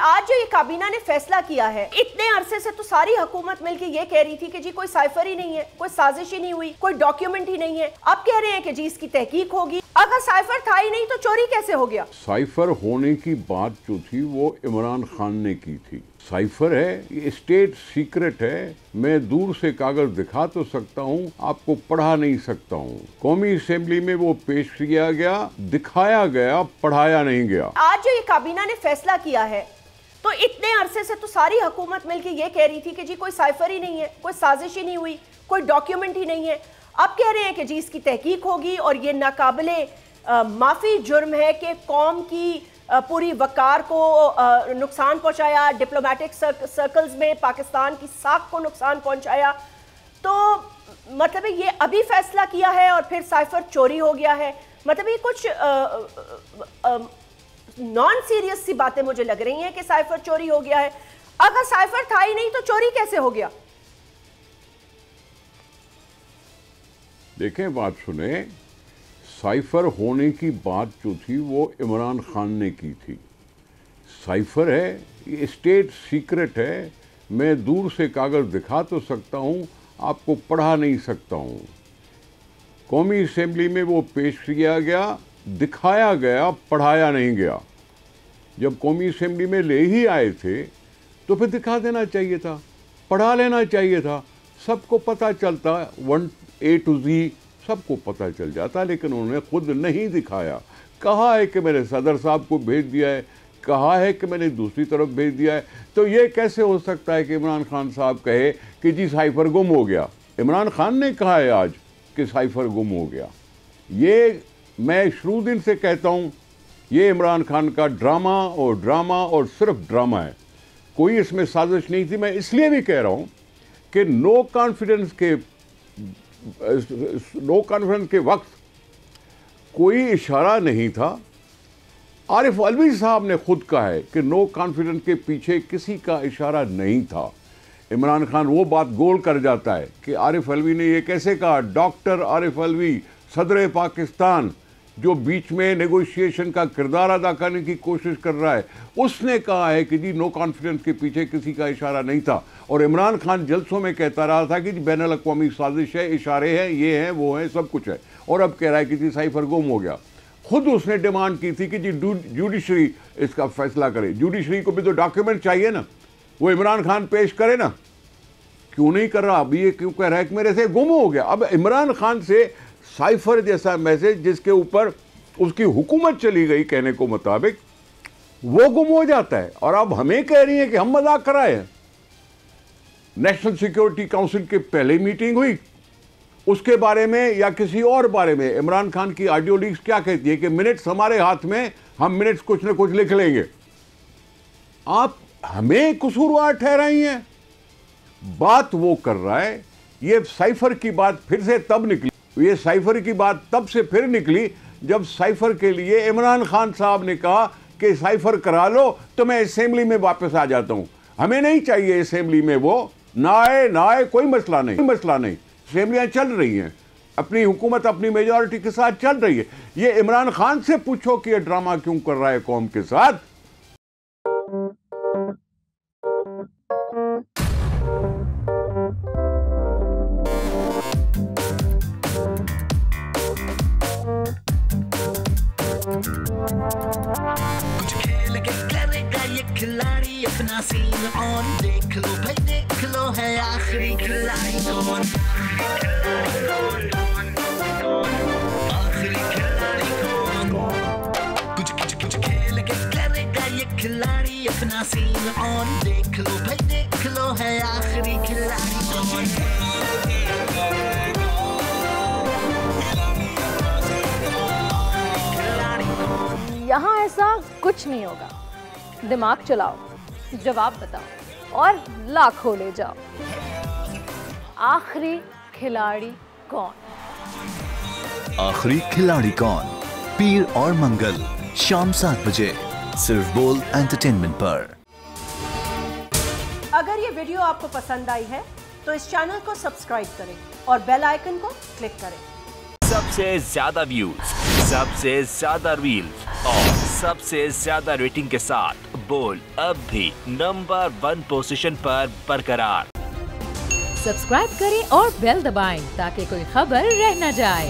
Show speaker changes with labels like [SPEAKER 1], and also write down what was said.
[SPEAKER 1] आज जो ये काबीना ने फैसला किया है, इतने अरसे से तो सारी हुकूमत मिलकर ये कह रही थी कि जी कोई साइफर ही नहीं है, कोई साजिश ही नहीं हुई, कोई डॉक्यूमेंट ही नहीं है। अब कह रहे हैं कि जी इसकी तहकीक होगी। अगर साइफर था ही नहीं तो चोरी कैसे हो गया?
[SPEAKER 2] साइफर होने की बात जो थी वो इमरान खान ने की थी। साइफर है, ये स्टेट सीक्रेट है। मैं दूर से कागज दिखा तो सकता हूँ, आपको पढ़ा नहीं सकता हूँ। कौमी असेंबली में वो पेश किया गया, दिखाया गया, पढ़ाया नहीं गया।
[SPEAKER 1] आज जो ये काबीना ने फैसला किया है, तो इतने अरसे से तो सारी हुकूमत मिलकर ये कह रही थी कि जी कोई साइफर ही नहीं है, कोई साजिश ही नहीं हुई, कोई डॉक्यूमेंट ही नहीं है। अब कह रहे हैं कि जी इसकी तहकीक होगी और ये नाकाबिले माफी जुर्म है कि कौम की पूरी वकार को नुकसान पहुंचाया, डिप्लोमेटिक सर्कल्स में पाकिस्तान की साख को नुकसान पहुंचाया। तो मतलब ये अभी फैसला किया है और फिर साइफर चोरी हो गया है। मतलब ये कुछ नॉन सीरियस सी बातें मुझे लग रही हैं कि साइफर चोरी हो गया है। अगर साइफर था ही नहीं तो चोरी कैसे हो गया?
[SPEAKER 2] देखें, बात सुने। साइफर होने की बात जो थी वो इमरान खान ने की थी। साइफर है, ये स्टेट सीक्रेट है। मैं दूर से कागज दिखा तो सकता हूँ, आपको पढ़ा नहीं सकता हूँ। कौमी असेंबली में वो पेश किया गया, दिखाया गया, पढ़ाया नहीं गया। जब कौमी असेंबली में ले ही आए थे तो फिर दिखा देना चाहिए था, पढ़ा लेना चाहिए था। सबको पता चलता, 1 A to Z सबको पता चल जाता, लेकिन उन्होंने खुद नहीं दिखाया। कहा है कि मैंने सदर साहब को भेज दिया है, कहा है कि मैंने दूसरी तरफ भेज दिया है। तो ये कैसे हो सकता है कि इमरान खान साहब कहे कि जी साइफर गुम हो गया? इमरान खान ने कहा है आज कि साइफर गुम हो गया। ये मैं शुरू दिन से कहता हूँ, ये इमरान खान का ड्रामा और सिर्फ ड्रामा है। कोई इसमें साजिश नहीं थी। मैं इसलिए भी कह रहा हूँ कि नो कॉन्फिडेंस के वक्त कोई इशारा नहीं था। आरिफ अलवी साहब ने खुद कहा है कि नो कॉन्फिडेंस के पीछे किसी का इशारा नहीं था। इमरान खान वो बात गोल कर जाता है कि आरिफ अलवी ने ये कैसे कहा। डॉक्टर आरिफ अलवी, सदर पाकिस्तान, जो बीच में नेगोशिएशन का किरदार अदा करने की कोशिश कर रहा है, उसने कहा है कि जी नो कॉन्फिडेंस के पीछे किसी का इशारा नहीं था। और इमरान खान जलसों में कहता रहा था कि जी बैनुल अक़वामी साजिश है, इशारे हैं, ये हैं, वो हैं, सब कुछ है। और अब कह रहा है कि जी साइफर गुम हो गया। खुद उसने डिमांड की थी कि जी जुडिशरी इसका फैसला करे। जुडिशरी को भी तो डॉक्यूमेंट चाहिए ना, वो इमरान खान पेश करे ना। क्यों नहीं कर रहा? अब ये क्यों कह रहा है कि मेरे से गुम हो गया? अब इमरान खान से साइफर जैसा मैसेज जिसके ऊपर उसकी हुकूमत चली गई कहने को मुताबिक, वो गुम हो जाता है। और अब हमें कह रही है कि हम मजाक कराए हैं। नेशनल सिक्योरिटी काउंसिल की पहले मीटिंग हुई, उसके बारे में या किसी और बारे में इमरान खान की ऑडियो लीक्स क्या कहती है कि मिनट्स हमारे हाथ में, हम मिनट्स कुछ ना कुछ लिख लेंगे। आप हमें कसूरवार ठहराई हैं। बात वो कर रहा है। ये साइफर की बात फिर से तब निकली, ये साइफर की बात तब से फिर निकली जब साइफर के लिए इमरान खान साहब ने कहा कि साइफर करा लो तो मैं असेंबली में वापस आ जाता हूं। हमें नहीं चाहिए असेंबली में, वो ना आए, कोई मसला नहीं। असेंबलियां चल रही हैं, अपनी हुकूमत अपनी मेजॉरिटी के साथ चल रही है। ये इमरान खान से पूछो कि ये ड्रामा क्यों कर रहा है कौम के साथ।
[SPEAKER 3] खिलाड़ी अपना सीन ऑन, देख लो भाई देख लो, है आखिरी खिलाड़ी कौन? आखिरी खिलाड़ी कौन? कुछ खेल के करेगा ये खिलाड़ी अपना सीन ऑन, देख लो भाई देख लो, है आखिरी खिलाड़ी कौन?
[SPEAKER 4] यहाँ ऐसा कुछ नहीं होगा। दिमाग चलाओ, जवाब बताओ और लाखों ले जाओ। आखिरी खिलाड़ी कौन?
[SPEAKER 5] आखिरी खिलाड़ी कौन? पीर और मंगल शाम 7 बजे सिर्फ बोल एंटरटेनमेंट पर।
[SPEAKER 1] अगर ये वीडियो आपको पसंद आई है तो इस चैनल को सब्सक्राइब करें और बेल आइकन को क्लिक करें।
[SPEAKER 6] सबसे ज्यादा व्यूज, सबसे ज्यादा रील्स और सबसे ज्यादा रेटिंग के साथ बोल अब भी नंबर 1 पोजीशन पर बरकरार।
[SPEAKER 7] सब्सक्राइब करें और बेल दबाएं ताकि कोई खबर रह न जाए।